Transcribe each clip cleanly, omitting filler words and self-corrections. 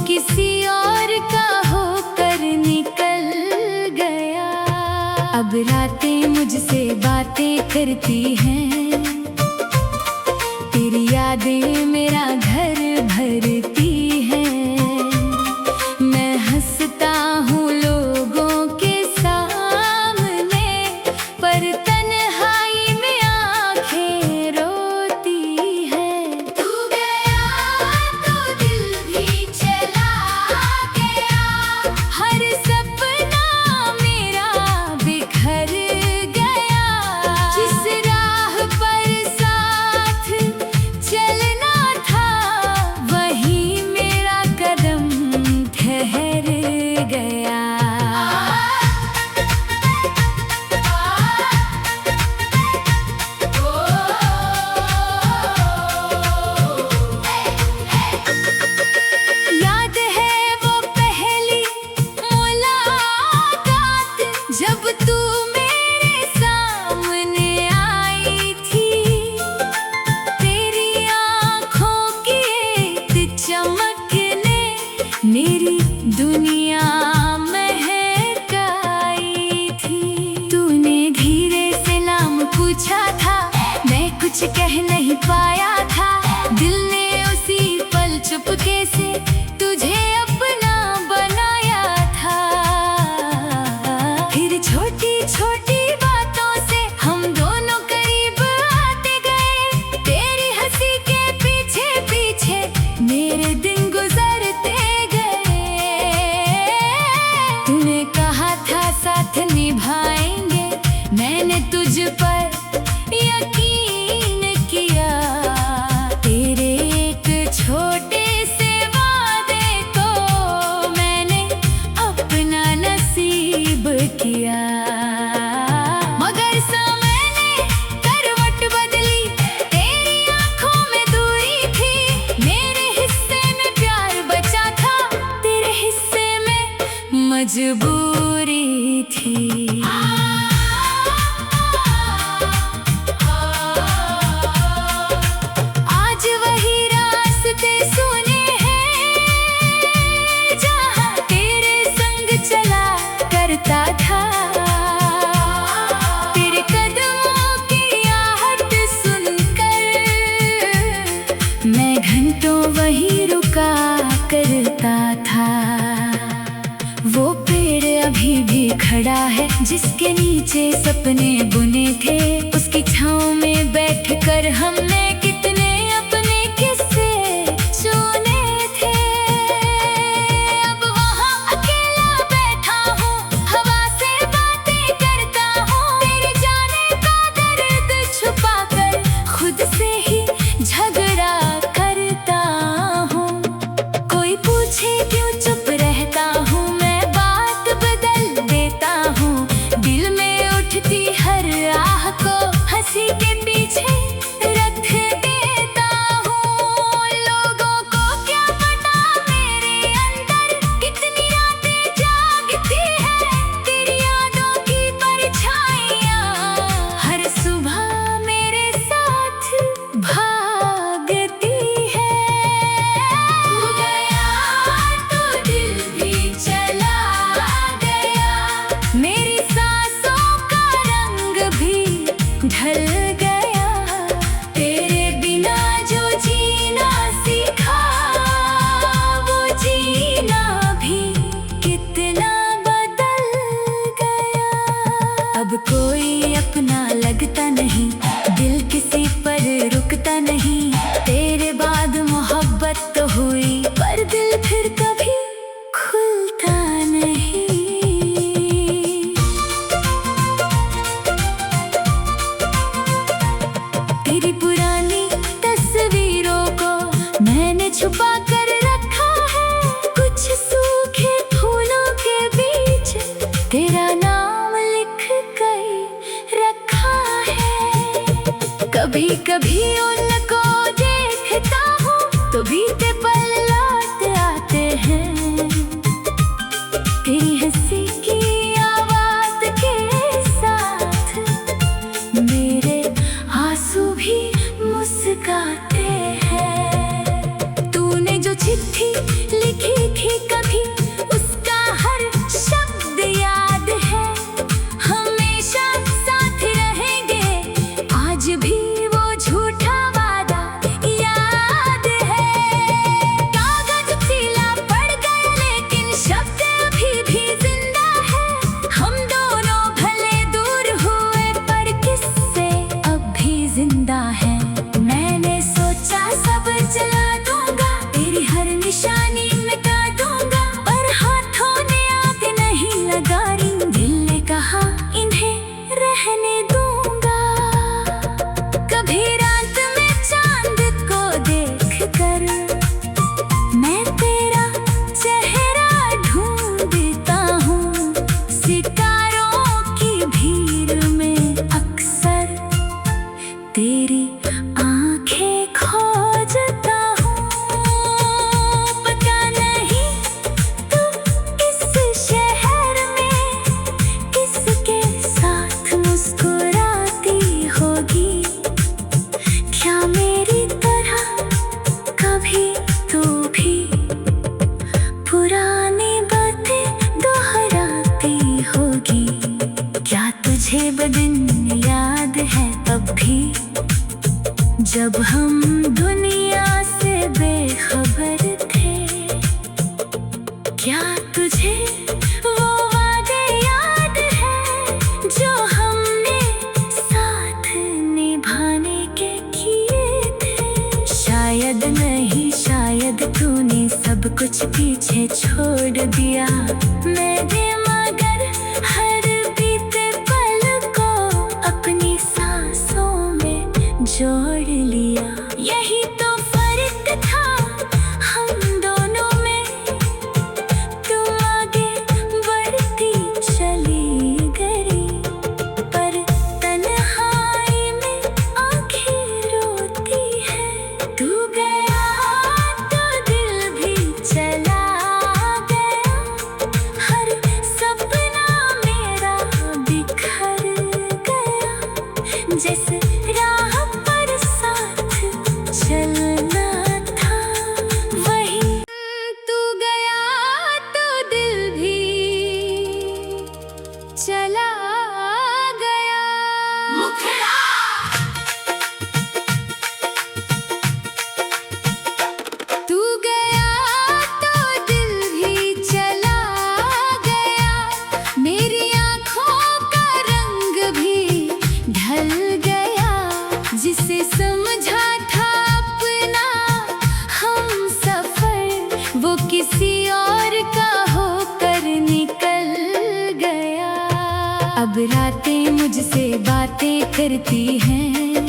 किसी और का होकर निकल गया। अब रातें मुझसे बातें करती हैं, तेरी यादें मेरा घर भरती हैं। मैं हंसता हूँ लोगों के सामने, पर तन्हाई में आंखें रोती हैं। तू गया तो दिल भी चला गया, हर सपना मेरा बिखर गया। जिस राह पर साथ चलना था, वहीं मेरा कदम ठहर गया। याद है वो पहली मुलाकात, जब तू मेरे सामने आई थी। तेरी आँखों की एक चमक ने मेरी दुनिया महकाई थी। तूने धीरे से नाम पूछा था, मैं कुछ कह नहीं पाया था। दिल ने उसी पल चुपके से तुझे अपना बनाया था। फिर छोटी छोटी बातों से हम दोनों करीब आते गए। तेरी हंसी के पीछे पीछे मेरे दिन गुजरते गए। तूने कहा था साथ निभाएंगे, मैंने तुझ पर यकीन किया। तेरे एक छोटे से वादे को मैंने अपना नसीब किया। मगर समय ने करवट बदली, तेरी आंखों में दूरी थी। मेरे हिस्से में प्यार बचा था, तेरे हिस्से में मजबूरी थी। आज वही रास्ते सुने हैं, जहाँ तेरे संग चला करता था। तेरे कदमों की आहट सुनकर मैं घंटों वहीं रुका करता था। वो पेड़ अभी भी खड़ा है, जिसके नीचे सपने बुने थे। उसकी छाँव में बैठकर हमने कितने अपने किस्से सुने थे। अब वहाँ अकेला बैठा हूँ, हवा से बातें करता हूँ। तेरे जाने का दर्द छुपाकर खुद से ही झगड़ा करता हूँ। कोई पूछे क्यों चुप रहता हूँ, मैं बात बदल देता हूँ। दिल में उठती हर आह को हंसी के पीछे रख देता हूँ। लोगों को क्या पता मेरे अंदर कितनी रातें जागती है। तेरी यादों की परछाइयाँ हर सुबह मेरे साथ भागती है। तू गया तो दिल भी चला गया, मेरी सांसों का रंग भी ढल गया। तेरे बिना जो जीना सीखा, वो जीना भी कितना बदल गया। अब कोई अपना लगता नहीं, दिल किसी पर रुकता नहीं। तेरे बाद मोहब्बत तो हुई, पर दिल फिर कभी खुलता नहीं। तेरी पुरानी तस्वीरों को मैंने छुपा कर रखा है। कुछ सूखे फूलों के बीच तेरा नाम लिख कर रखा है। कभी कभी उनको देखता हूँ तो बीते पल लौट आते हैं। तेरी हंसी की आवाज के साथ मेरे आंसू भी मुस्कुराते हैं। तूने जो चिट्ठी लिखी थी कभी, उसका हर शब्द याद है। हमेशा साथ रहेंगे, आज भी वो झूठा वादा याद है। कागज पीला पड़ गया लेकिन शब्द अभी भी जिंदा है। हम दोनों भले दूर हुए पर किस्से अब भी जिंदा है। मैंने सोचा सब जला दूंगा, तेरी हर निशानी मिटा दूंगा, पर हाथों ने आग नहीं लगाई। दिल ने कहा इन्हें रहने दूंगा। कभी रात में चांद को देखकर मैं तेरा चेहरा ढूंढता हूँ। सितारों की भीड़ में अक्सर तेरी आंखें खोजता हूँ। पता नहीं तू इस शहर में किसके साथ मुस्कुराती होगी। क्या मेरी तरह कभी तू भी पुरानी बातें दोहराती होगी। क्या तुझे वो दिन याद है अब भी, जब हम दुनिया से बेखबर थे। क्या तुझे वो वादे याद है जो हमने साथ निभाने के किए थे। शायद नहीं, शायद तूने सब कुछ पीछे छोड़ दिया। मैंने मगर हर बीते पल को अपनी सांसों में जोड़ लिया। यही तो फर्क था हम दोनों में, तुम आगे बढ़ती चली गई, पर तन्हाई में आंखें रोती है। तू गया तो दिल भी चला गया, हर सपना मेरा बिखर गया। जैसे राह पर साथ चलना था वही। तू गया तो दिल भी चला गया। तू गया तो दिल भी चला गया, मेरी आँखों का रंग भी ढल गया। जिसे समझा था अपना हम सफर, वो किसी और का होकर निकल गया। अब रातें मुझसे बातें करती हैं,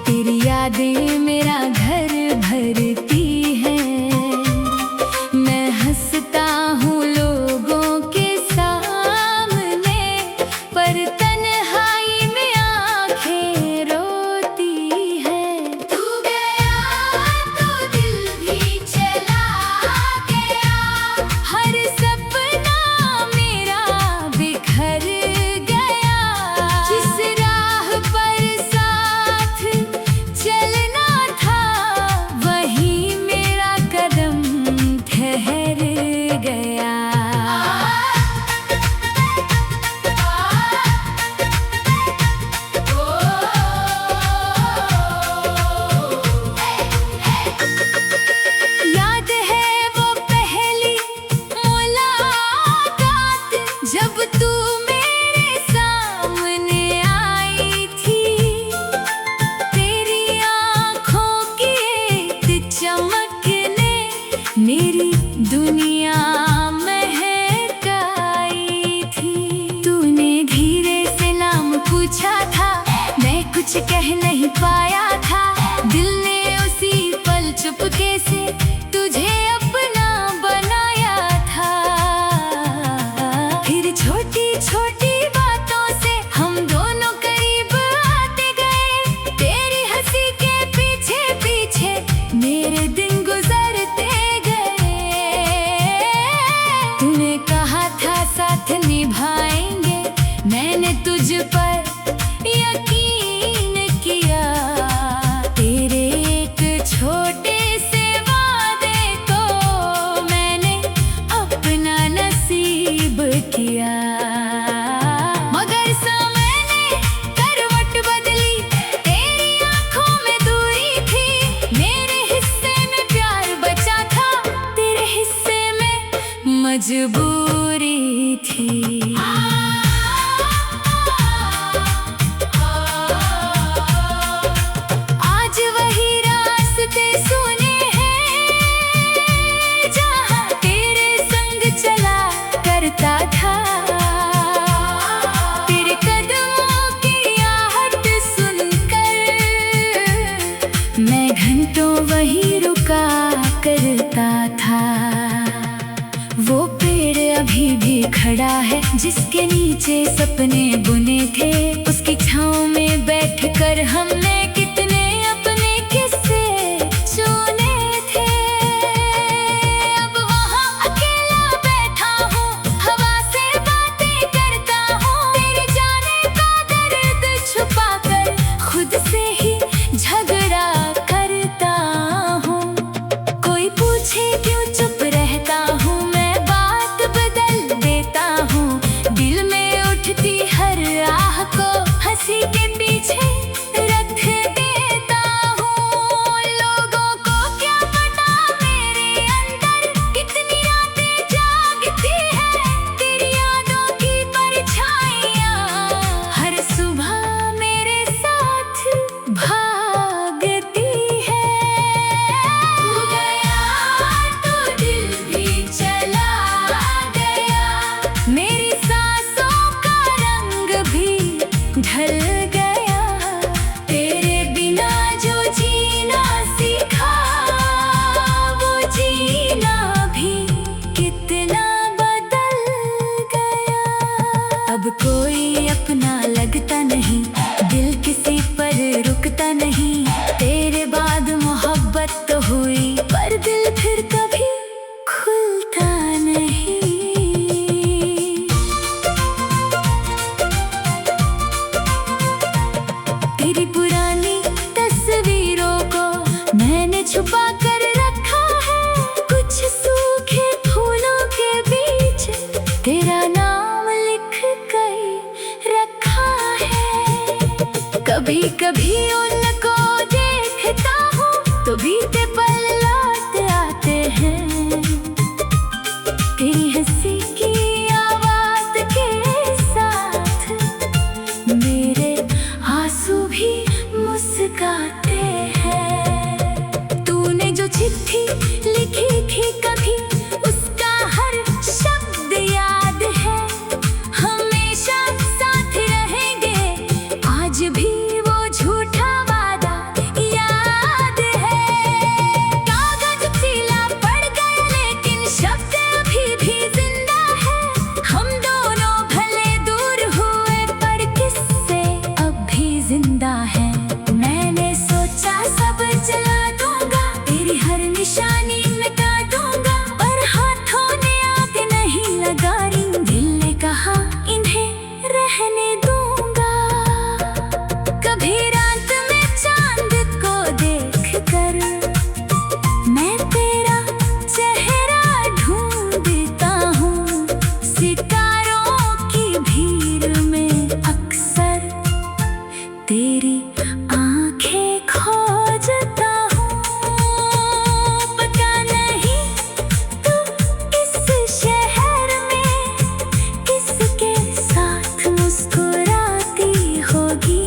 तेरी यादें मेरा घर भरती हैं। मैं हंसता हूँ लोगों के सामने, पर तन्हाई में आंखें रोती हैं। तू गया तो दिल भी चला गया, हर सपना मेरा बिखर गया। जिस राह पर साथ चलना था वही मेरा कदम ठहर गया। याद है वो पहली मुलाकात, जब तू मेरे सामने आई थी। तेरी आँखों की एक चमक ने मेरी दुनिया महकाई थी। तूने धीरे से नाम पूछा था, मैं कुछ कह नहीं पाया था। दिल ने उसी पल चुपके से तुझे अपना बनाया था। फिर छोटी छोटी बातों से हम दोनों करीब आते गए। तेरी हंसी के पीछे पीछे मेरे दिन गुजरते गए। तूने कहा था साथ निभाएंगे, मैंने तुझ पर यकीन किया। मजबूरी थी। आज वही रास्ते सुने हैं जहाँ तेरे संग चला करता था। तेरे कदमों की आहट सुनकर मैं घंटों वही रुका करता था। वो पेड़ अभी भी खड़ा है जिसके नीचे सपने बुने थे। उसकी छाँव में बैठकर हमने कितने अपने किस्से सुने थे। अब वहाँ अकेला बैठा हूँ, हवा से बातें करता हूँ। तेरे जाने का दर्द छुपाकर खुद से ही झगड़ा करता हूँ। कोई पूछे क्यों चुप रहता हूँ, राह को हंसी के पीछे रख देता हूँ। लोगों को क्या पता मेरे अंदर कितनी रातें जागती है। तेरी यादों की परछाइयाँ हर सुबह मेरे साथ भागती है। तू गया तो दिल भी चला गया, मेरी ढल गया। तेरे बिना जो जीना सीखा वो जीना भी कितना बदल गया। अब कोई अपना लगता नहीं, दिल किसी पर रुकता नहीं। तेरे बाद मोहब्बत तो हुई पर दिल फिर कभी खुलता नहीं। तेरी पुरानी तस्वीरों को मैंने छुपा कर रखा है। कुछ सूखे फूलों के बीच तेरा नाम लिख कर रखा है। कभी कभी उनको देखता हूँ तो बीते पल लौट आते हैं। तेरी हंसी की आवाज के साथ मेरे आंसू भी मुस्कुराते हैं। तूने जो चिट्ठी लिखी थी कभी, उसका हर शब्द याद है। हमेशा साथ रहेंगे, आज भी वो झूठा वादा याद है। कागज पीला पड़ गया लेकिन शब्द अभी भी जिंदा है। हम दोनों भले दूर हुए पर किस्से अब भी जिंदा है। मैंने सोचा सब जला दूंगा, तेरी हर निशानी मिटा दूंगा, पर हाथों ने आग नहीं लगाई। दिल ने कहा इन्हें रहने दूंगा। कभी रात में चांद को देखकर मैं तेरा चेहरा ढूंढता हूँ। सितारों की भीड़ में अक्सर तेरी आंखें खोजता हूँ। पता नहीं तू इस शहर में किसके साथ मुस्कुराती होगी।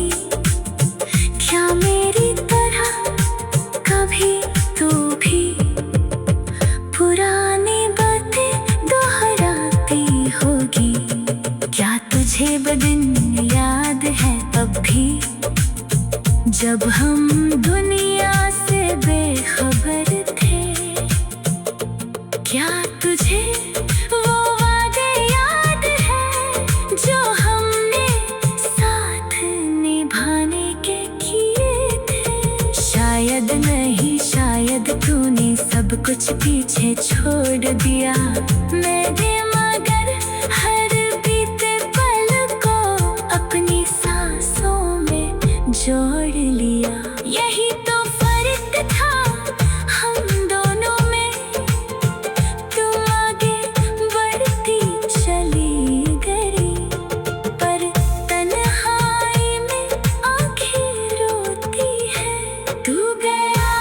क्या मेरी तरह कभी तू भी पुरानी बातें दोहराती होगी। क्या तुझे वो दिन याद है अब भी जब हम दुनिया से बेखबर थे। क्या तुझे वो वादे याद है जो हमने साथ निभाने के किए थे। शायद नहीं, शायद तूने सब कुछ पीछे छोड़ दिया। मैंने मगर हर बीते पल को अपनी सांसों में जोड़ लिया। यही तो फर्क था हम दोनों में। तुम आगे बढ़ती चली गई पर तन्हाई में आंखें रोती है। तू गया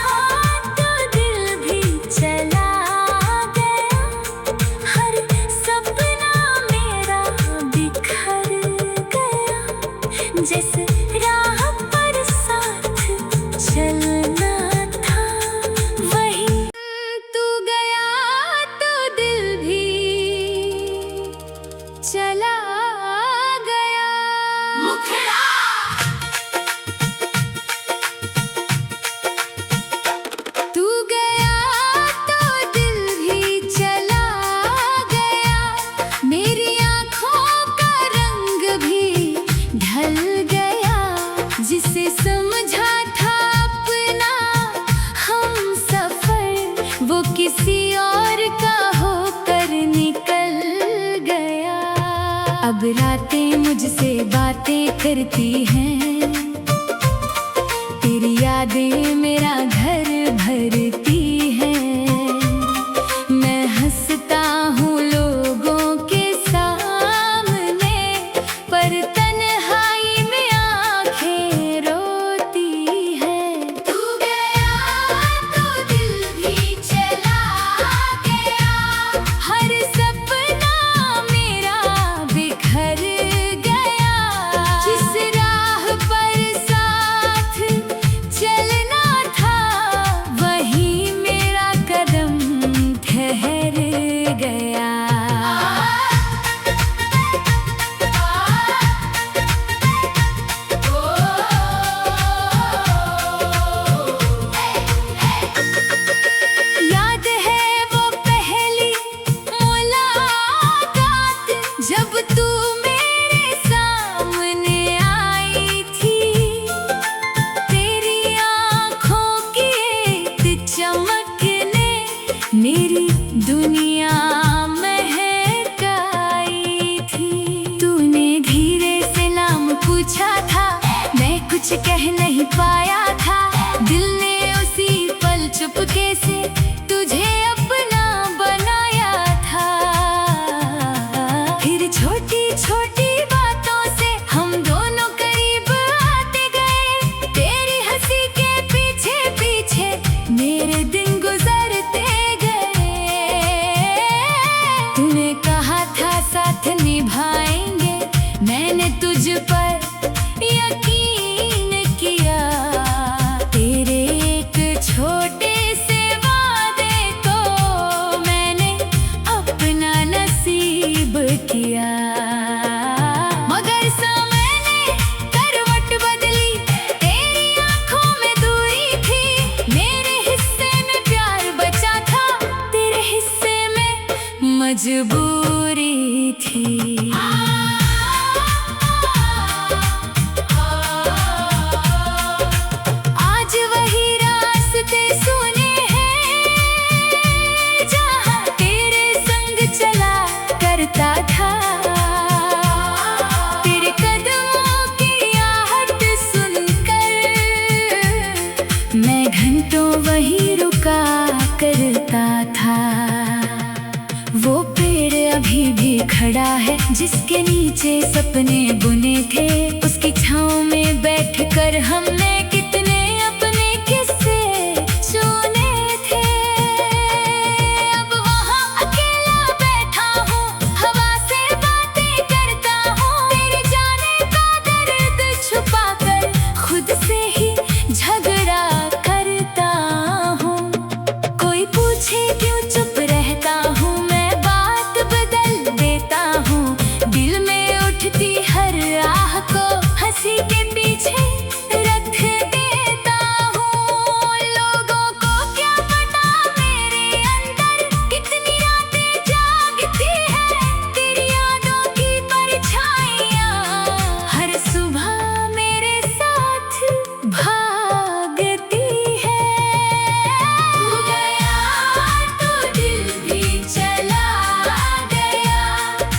तो दिल भी चला गया, हर किसी और का होकर निकल गया। अब रातें मुझसे बातें करती हैं, तेरी यादें मेरा घर भरती हैं। मैं हंसता हूँ लोगों के सामने, पर तन्हाई में आंखें रोती हैं। तू गया तो दिल भी चला गया, हर सपना मेरा बिखर गया। जिस राह पर साथ चलना था, वहीं मेरा कदम ठहर गया। याद है वो पहली मुलाकात, जब तू मेरे सामने आई थी। तेरी आँखों की एक चमक ने मेरी दुनिया महकाई थी। तूने धीरे से नाम पूछा था, मैं कुछ कह नहीं पाया था। दिल ने उसी पल चुपके से तुझे अपना बनाया था। फिर छोटी छोटी बातों से हम दोनों करीब आते गए। तेरी हंसी के पीछे पीछे मेरे दिन गुजरते गए। तूने कहा था साथ निभाएंगे, मैंने तुझ पर यकीन किया। तेरे एक छोटे से वादे को मैंने अपना नसीब किया। मगर समय ने करवट बदली, तेरी आंखों में दूरी थी। मेरे हिस्से में प्यार बचा था, तेरे हिस्से में मजबूरी थी। आज वही रास्ते सुने हैं, जहाँ तेरे संग चला करता था। तेरे कदमों की आहट सुनकर मैं घंटों वही रुका करता था। वो पेड़ अभी भी खड़ा है, जिसके नीचे सपने बुने थे। उसकी छाँव में बैठकर हमने कितने अपने किस्से सुने थे। अब वहाँ अकेला बैठा हूँ, हवा से बातें करता हूँ। तेरे जाने का दर्द छुपाकर खुद से ही झगड़ा करता हूँ। कोई पूछे क्यों चुप रहता हूँ, मैं बात बदल देता हूँ। दिल में उठती हर आह को हंसी के पीछे रख देता हूँ। लोगों को क्या पता मेरे अंदर कितनी रातें जागती है। तेरी यादों की परछाइयाँ हर सुबह मेरे साथ भागती है। तू गया तो दिल भी चला गया,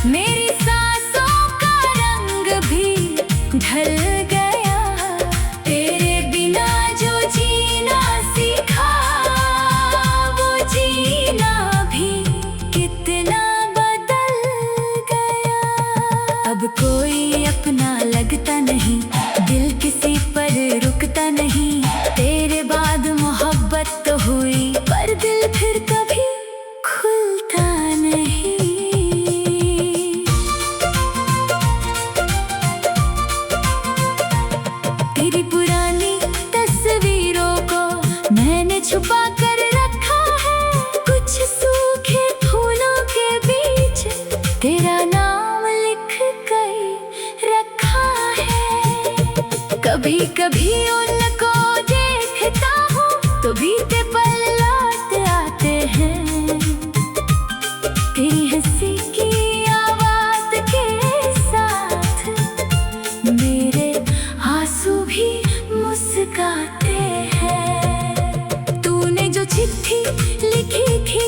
मेरी सांसों का रंग भी ढल गया। तेरे बिना जो जीना सीखा, वो जीना भी कितना बदल गया। अब कोई अपना लगता नहीं, दिल किसी पर रुकता नहीं। तेरे बाद मोहब्बत तो हुई, पर दिल फिर कभी खुलता नहीं। तेरी पुरानी तस्वीरों को मैंने छुपा कर रखा है। कुछ सूखे फूलों के बीच तेरा नाम लिख कर रखा है। कभी कभी उनको देखता हूँ तो बीते पल लौट आते हैं। तेरी हंसी की आवाज के साथ मेरे आंसू भी मुस्कुराते हैं। तूने जो चिट्ठी लिखी थी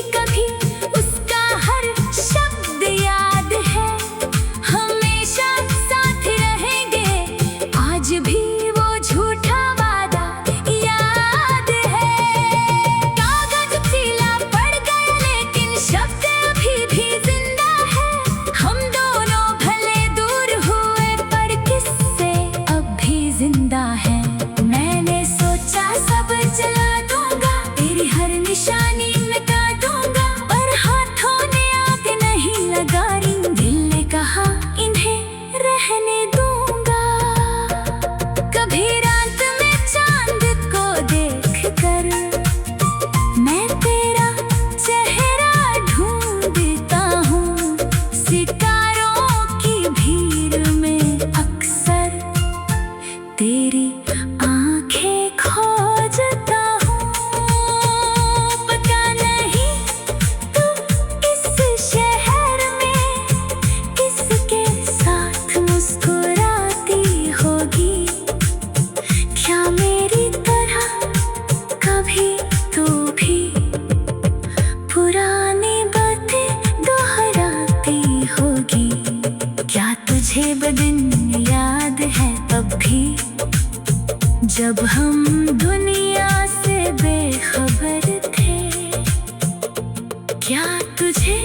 तुझे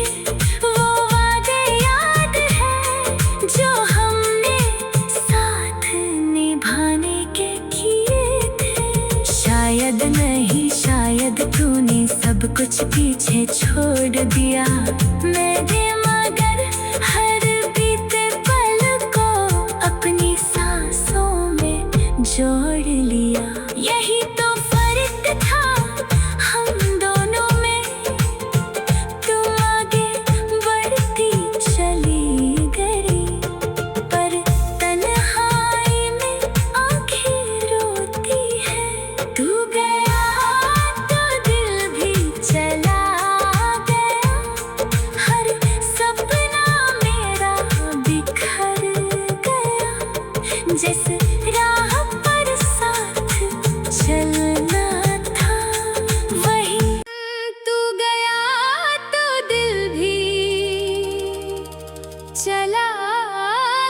वो वादे याद है जो हमने साथ निभाने के किए थे? शायद नहीं, शायद तूने सब कुछ पीछे छोड़ दिया। मैंने मगर हर बीते पल को अपनी सांसों में जोड़ लिया। यही तो फर्क था हम दोनों में, तुम आगे बढ़ती चली गई, पर तन्हाई में आंखें रोती है। तू गया तो दिल भी चला गया, हर सपना मेरा बिखर गया। जिस राह पर साथ चलना था वही तू गया तो दिल भी चला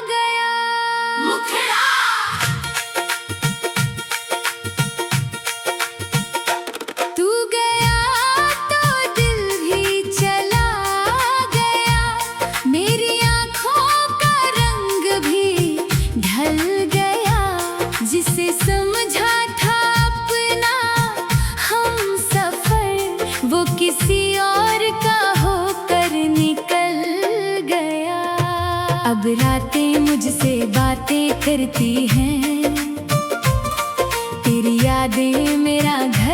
गया। तू गया तो दिल भी चला गया, मेरी आँखों का रंग भी ढल गया। जिसे समझा था अपना हम सफर, वो किसी और का होकर निकल गया। अब रातें मुझसे बातें करती हैं, तेरी यादें मेरा घर